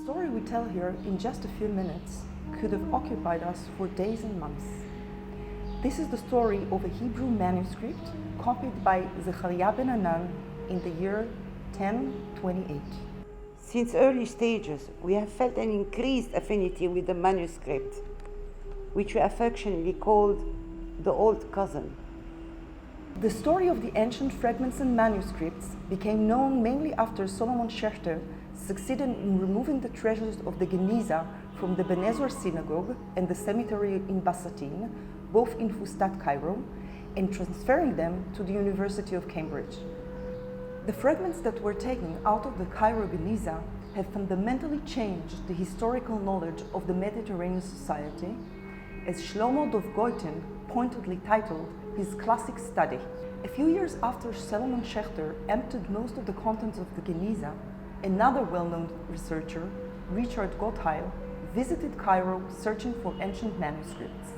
story we tell here in just a few minutes could have occupied us for days and months. This is the story of a Hebrew manuscript copied by Zechariah ben Anan in the year 1028. Since early stages, we have felt an increased affinity with the manuscript, which we affectionately called the old cousin. The story of the ancient fragments and manuscripts became known mainly after Solomon Schechter succeeded in removing the treasures of the Geniza from the Ben Ezra Synagogue and the cemetery in Basatin, both in Fustat, Cairo, and transferring them to the University of Cambridge. The fragments that were taken out of the Cairo Geniza have fundamentally changed the historical knowledge of the Mediterranean society, as Shlomo Dov Goiten pointedly titled his classic study. A few years after Solomon Schechter emptied most of the contents of the Geniza, another well-known researcher, Richard Gottheil, visited Cairo searching for ancient manuscripts.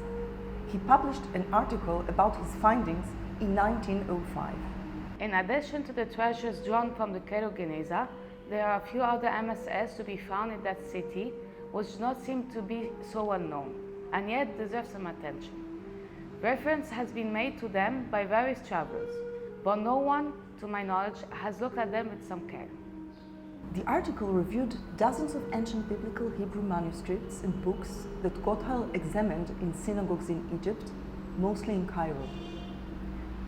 He published an article about his findings in 1905. In addition to the treasures drawn from the Cairo Geniza, there are a few other MSS to be found in that city which do not seem to be so well known, and yet deserve some attention. Reference has been made to them by various travelers, but no one, to my knowledge, has looked at them with some care. The article reviewed dozens of ancient biblical Hebrew manuscripts and books that Gottheil examined in synagogues in Egypt, mostly in Cairo.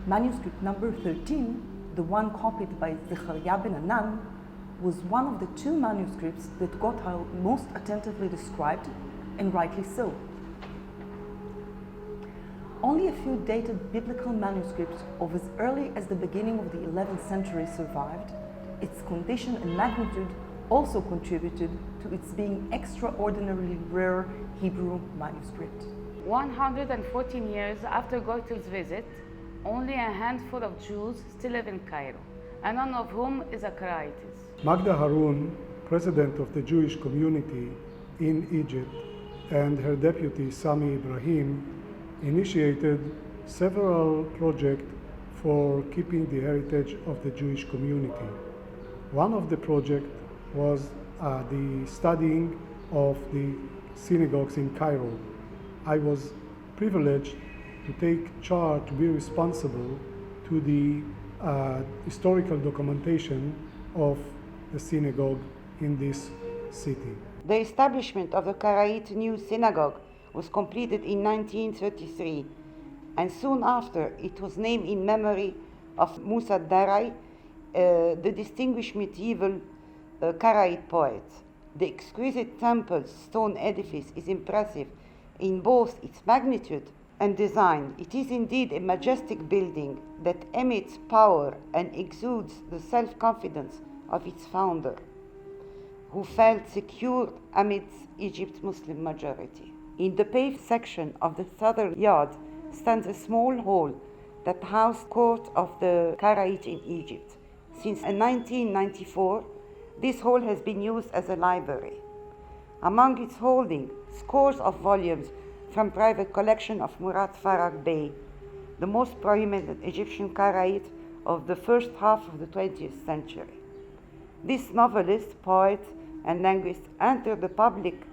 Manuscript number 13, the one copied by Zechariah ben Anan, was one of the two manuscripts that Gottheil most attentively described, and rightly so. Only a few dated biblical manuscripts of as early as the beginning of the 11th century survived. Its condition and magnitude also contributed to its being extraordinarily rare Hebrew manuscript. 114 years after Goethel's visit, only a handful of Jews still live in Cairo, and none of whom is a Karaitis. Magda Harun, president of the Jewish community in Egypt, and her deputy Sami Ibrahim initiated several projects for keeping the heritage of the Jewish community. One of the projects was the studying of the synagogues in Cairo. I was privileged to take charge, to be responsible to the historical documentation of the synagogue in this city. The establishment of the Karaite New Synagogue was completed in 1933, and soon after it was named in memory of Musa Darai, the distinguished medieval Karaite poet. The exquisite temple stone edifice is impressive in both its magnitude and design. It is indeed a majestic building that emits power and exudes the self-confidence of its founder, who felt secure amidst Egypt's Muslim majority. In the paved section of the southern yard stands a small hall that housed court of the Karaite in Egypt. Since 1994, this hall has been used as a library. Among its holdings, scores of volumes from private collection of Murad Farag Bey, the most prominent Egyptian Karaite of the first half of the 20th century. This novelist, poet, and linguist entered the public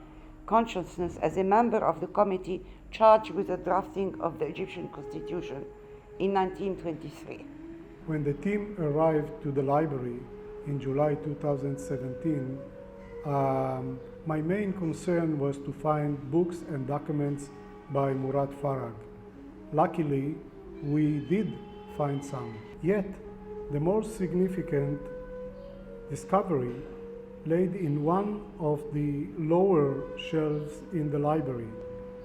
consciousness as a member of the committee charged with the drafting of the Egyptian constitution in 1923. When the team arrived to the library in July 2017, my main concern was to find books and documents by Murad Farag. Luckily, we did find some. Yet, the most significant discovery laid in one of the lower shelves in the library.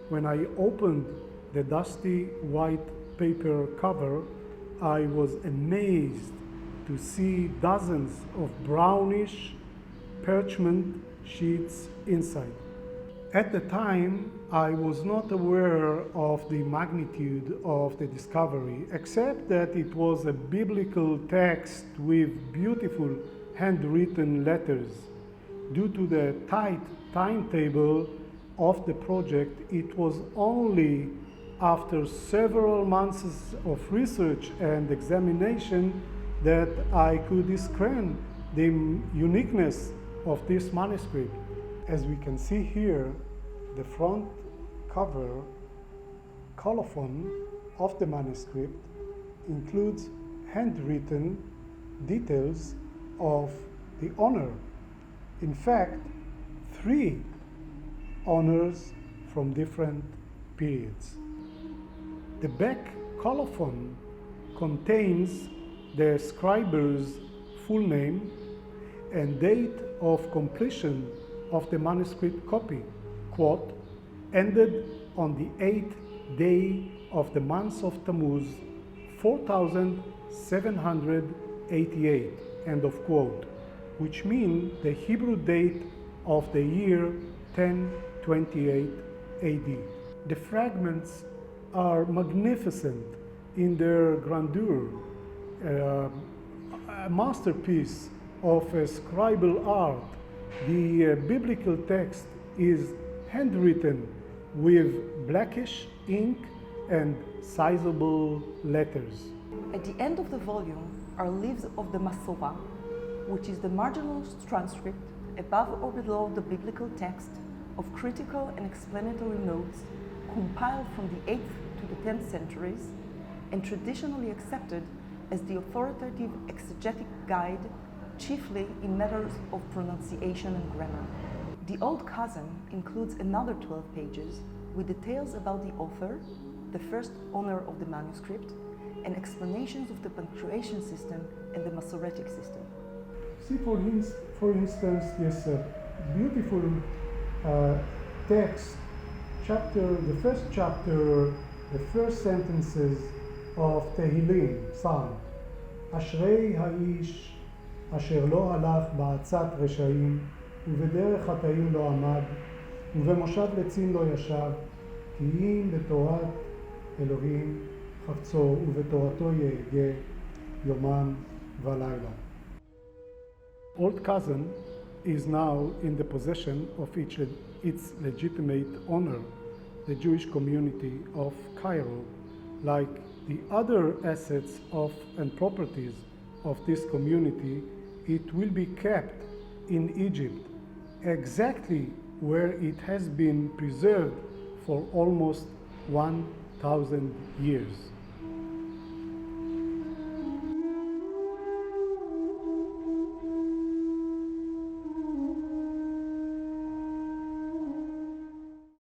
When I opened the dusty white paper cover, I was amazed to see dozens of brownish parchment sheets inside. At the time, I was not aware of the magnitude of the discovery, except that it was a biblical text with beautiful handwritten letters. Due to the tight timetable of the project, it was only after several months of research and examination that I could discern the uniqueness of this manuscript. As we can see here, the front cover colophon of the manuscript includes handwritten details of the owner. In fact, 3 owners from different periods. The back colophon contains the scriber's full name and date of completion of the manuscript copy, quote, ended on the 8th day of the month of Tammuz, 4788, end of quote, which means the Hebrew date of the year 1028 AD. The fragments are magnificent in their grandeur, a masterpiece of scribal art. The biblical text is handwritten with blackish ink and sizable letters. At the end of the volume are leaves of the Masorah, which is the marginal transcript above or below the biblical text of critical and explanatory notes compiled from the 8th to the 10th centuries and traditionally accepted as the authoritative exegetic guide, chiefly in matters of pronunciation and grammar. The Old Cousin includes another 12 pages with details about the author, the first owner of the manuscript, and explanations of the punctuation system and the Masoretic system. See, for instance, this beautiful text, the first chapter, the first sentences of Tehillim, Psalm. אשרי האיש אשר לא הלך בעצת רשעים, ובדרך חטאים לא עמד, ובמושב לצים לא ישב, כי אם בתורת אלוהים חפצו, ובתורתו יהגה יומם ולילה. Old Cousin is now in the possession of its legitimate owner, the Jewish community of Cairo. Like the other assets and properties of this community, it will be kept in Egypt, exactly where it has been preserved for almost 1,000 years.